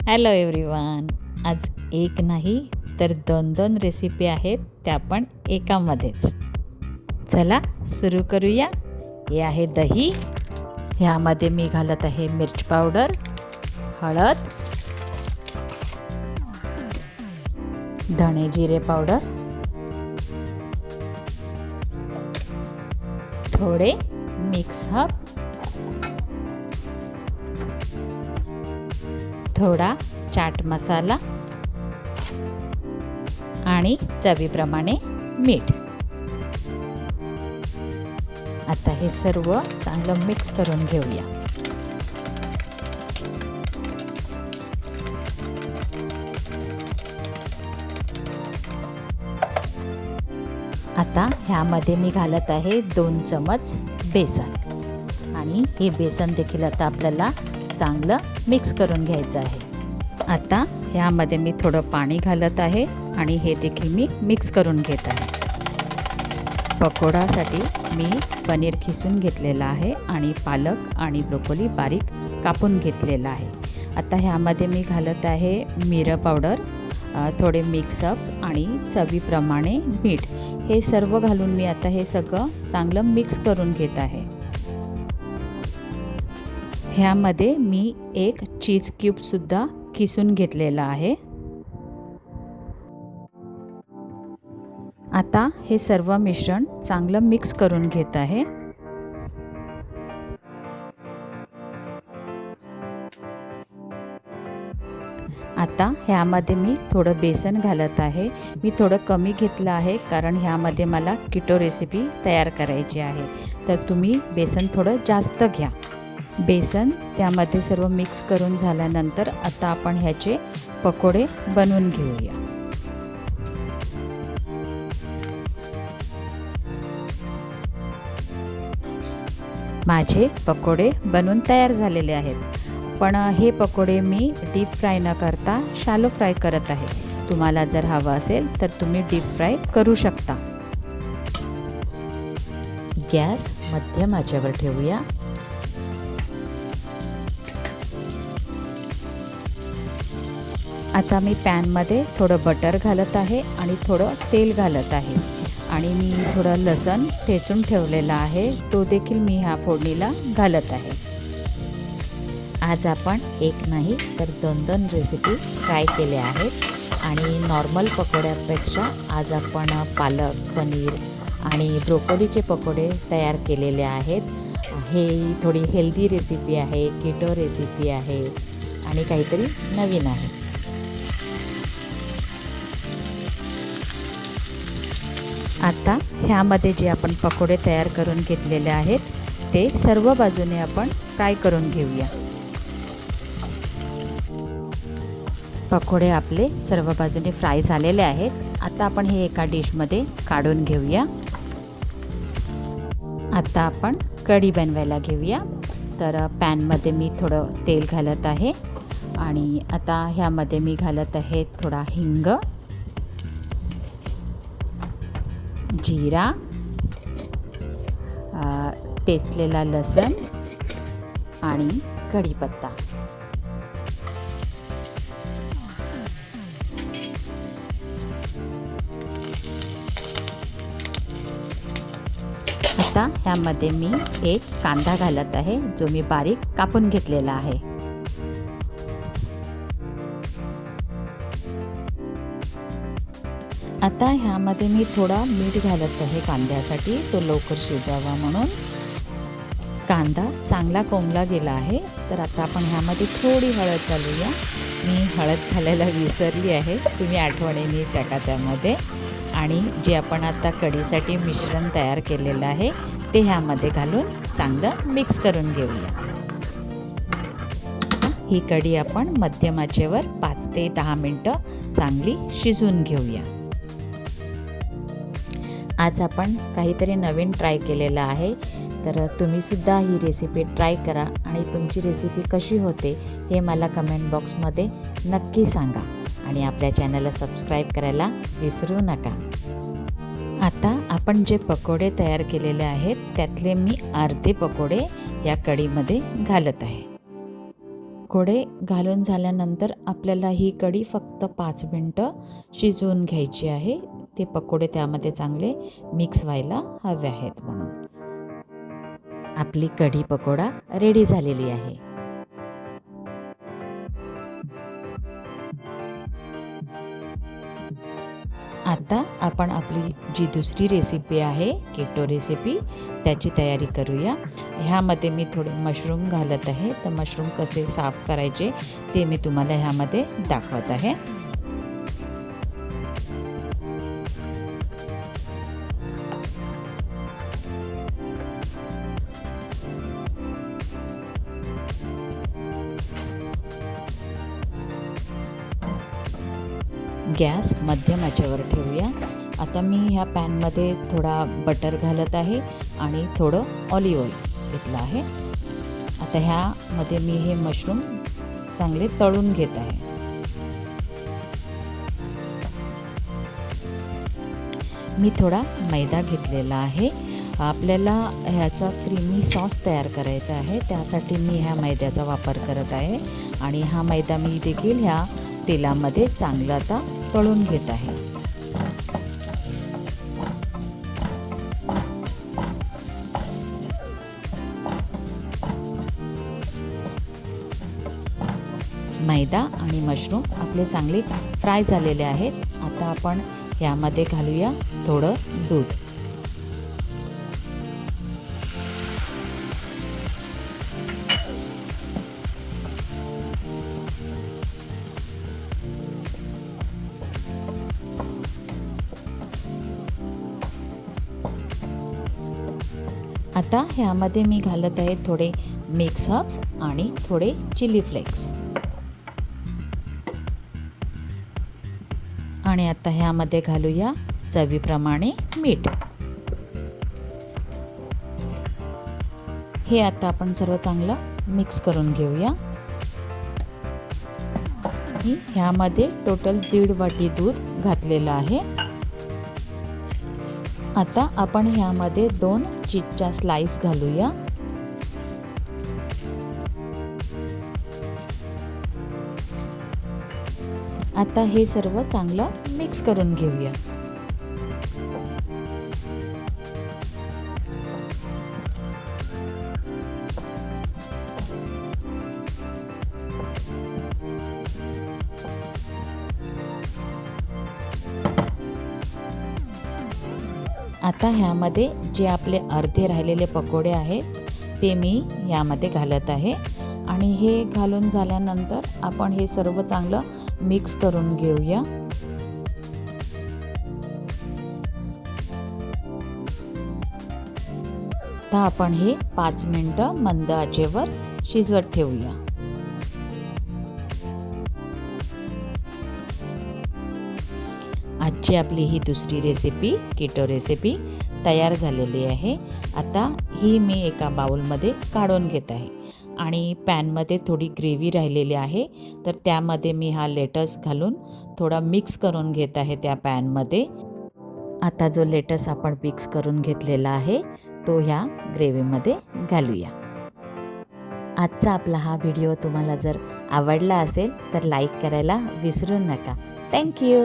Hello everyone. आज एक नाही तर दोन दोन रेसिपी आहेत, त्या पण एकामध्येच. चला सुरू करूया. हे आहे दही. ह्यामध्ये मी घालत आहे मिर्च पावडर, हळद, धणे जिरे पावडर, थोडे मिक्स हर्ब, थोडा चाट मसाला आणि चवीप्रमाणे मीठ. आता हे सर्व चांगलं मिक्स करून घेऊया. आता ह्यामध्ये मी घालत आहे 2 चमच बेसन आणि हे बेसन देखील आता आपल्याला चांगलं मिक्स करून घ्यायचं आहे. आता ह्यामध्ये मी थोडं पाणी घालत आहे आणि हे देखील मी मिक्स करून घेत आहे. पकोडासाठी मी पनीर खिसून घेतलेला आहे आणि पालक आणि ब्रोकोली बारीक कापून घेतलेला आहे. आता ह्यामध्ये मी घालत आहे मिरं पावडर, थोडे मिक्सअप आणि चवीप्रमाणे मीठ. हे सर्व घालून मी आता हे सगळं चांगलं मिक्स करून घेत आहे. ह्यामध्ये मी एक चीज क्यूबसुद्धा किसून घेतलेला आहे. आता हे सर्व मिश्रण चांगलं मिक्स करून घेत आहे. आता ह्यामध्ये मी थोडं बेसन घालत आहे. मी थोडं कमी घेतलं आहे कारण ह्यामध्ये मला किटो रेसिपी तयार करायची आहे, तर तुम्ही बेसन थोडं जास्त घ्या. बेसन त्यामध्ये सर्व मिक्स करून झाल्यानंतर आता आपण ह्याचे पकोडे बनवून घेऊया. माझे पकोडे बनवून तयार झालेले आहेत, पण हे पकोडे मी डीप फ्राय न करता शॅलो फ्राय करत आहे. तुम्हाला जर हवं असेल तर तुम्ही डीप फ्राय करू शकता. गॅस मध्यम आचेवर ठेवूया. आता मी पॅनमध्ये थोडं बटर घालत आहे आणि थोडं तेल घालत आहे आणि मी थोडं लसूण ठेचून ठेवलेला आहे, तो देखील मी ह्या फोडणीला घालत आहे. आज आपण एक नाही तर 2 रेसिपी ट्राय केल्या आहेत आणि नॉर्मल पकोड्यापेक्षा आज आपण पालक, पनीर आणि ब्रोकोलीचे पकोडे तयार केलेले आहेत. हे थोडी हेल्दी रेसिपी आहे, किटो रेसिपी आहे आणि काहीतरी नवीन आहे. आता ह्यामध्ये जे आपण पकोडे तयार करून घेतलेले आहेत ते सर्व बाजूने आपण फ्राय करून घेऊया. पकोडे आपले सर्व बाजूने फ्राय झालेले आहेत. आता आपण हे एका डिशमध्ये काढून घेऊया. आता आपण कढी बनवायला घेऊया. तर पॅनमध्ये मी थोडं तेल घालत आहे आणि आता ह्यामध्ये मी घालत आहे थोडा हिंग, जिरा, ठेचलेला लसूण आणि कढीपत्ता. आता ह्यामध्ये मी एक कांदा घालत आहे, जो मी बारीक कापून घेतलेला आहे. आता ह्यामध्ये मी थोडा मीठ घालत आहे कांद्यासाठी, तो लवकर शिजावा म्हणून. कांदा चांगला कोंबला गेला आहे, तर आता आपण ह्यामध्ये थोडी हळद घालूया. मी हळद घालायला विसरली आहे, तुम्ही आठवणीने टाका त्यामध्ये. आणि जे आपण आता कढीसाठी मिश्रण तयार केलेलं आहे ते ह्यामध्ये घालून चांगलं मिक्स करून घेऊया. ही कढी आपण मध्यम आचेवर 5 ते 10 मिनटं चांगली शिजवून घेऊया. आज आपण काहीतरी नवीन ट्राय केलेलं आहे, तर तुम्हीसुद्धा ही रेसिपी ट्राय करा आणि तुमची रेसिपी कशी होते हे मला कमेंट बॉक्समध्ये नक्की सांगा आणि आपल्या चॅनलला सबस्क्राईब करायला विसरू नका. आता आपण जे पकोडे तयार केलेले आहेत त्यातले मी अर्धे पकोडे या कढीमध्ये घालत आहे. पकोडे घालून झाल्यानंतर आपल्याला ही कढी फक्त 5 मिनटं शिजवून घ्यायची आहे. ते पकोडे त्यामध्ये चांगले मिक्स व्हायला हवे आहेत म्हणून. आपली कढी पकोडा रेडी झालेली आहे. आता आपण आपली जी दुसरी रेसिपी आहे केटो रेसिपी त्याची तयारी करूया. ह्यामध्ये मी थोडे मशरूम घालत आहे. तर मशरूम कसे साफ करायचे ते मी तुम्हाला ह्यामध्ये दाखवत आहे. गॅस मध्यम आचेवर ठेवूया. आता मी ह्या पॅनमध्ये थोडा बटर घालत आहे आणि थोडं ऑलिव्ह ऑइल घेतलं आहे. आता ह्यामध्ये मी हे मशरूम चांगले तळून घेत आहे. मी थोडा मैदा घेतलेला आहे. आपल्याला ह्याचा क्रीमी सॉस तयार करायचा आहे. त्यासाठी मी ह्या मैद्याचा वापर करत आहे आणि हा मैदा मी देखील ह्या तेलामध्ये चांगला आता तळून घेत आहे. मैदा आणि मशरूम आपले चांगले फ्राय झालेले आहेत. आता आपण यामध्ये घालूया थोडं दूध. आता ह्यामध्ये मी घालत आहे थोडे मिक्स हर्ब्स आणि थोडे चिली फ्लेक्स. आणि आता ह्यामध्ये घालूया चवीप्रमाणे मीठ. हे आता आपण सर्व चांगलं मिक्स करून घेऊया. ह्यामध्ये टोटल 1.5 वाटी दूध घातलेलं आहे. आता आपण ह्यामध्ये 2 चीजच्या स्लाइस घालूया. आता हे सर्व चांगलं मिक्स करून घेऊया. आता ह्यामध्ये जे आपले अर्धे राहिलेले पकोडे आहेत ते मी यामध्ये घालत आहे आणि हे घालून झाल्यानंतर आपण हे सर्व चांगलं मिक्स करून घेऊया. आता आपण हे 5 मिनिटं मंद आचेवर शिजवत ठेवूया. आजची आपली ही दुसरी रेसिपी केटो रेसिपी तयार झालेली आहे. आता ही मी एका बाउलमध्ये काढून घेत आहे आणि पॅनमध्ये थोडी ग्रेव्ही राहिलेली आहे तर त्यामध्ये मी हा लेटस घालून थोडा मिक्स करून घेत आहे त्या पॅनमध्ये. आता जो लेटस आपण मिक्स करून घेतलेला आहे तो ह्या ग्रेव्हीमध्ये घालूया. आजचा आपला हा व्हिडिओ तुम्हाला जर आवडला असेल तर लाईक करायला विसरू नका. थँक्यू.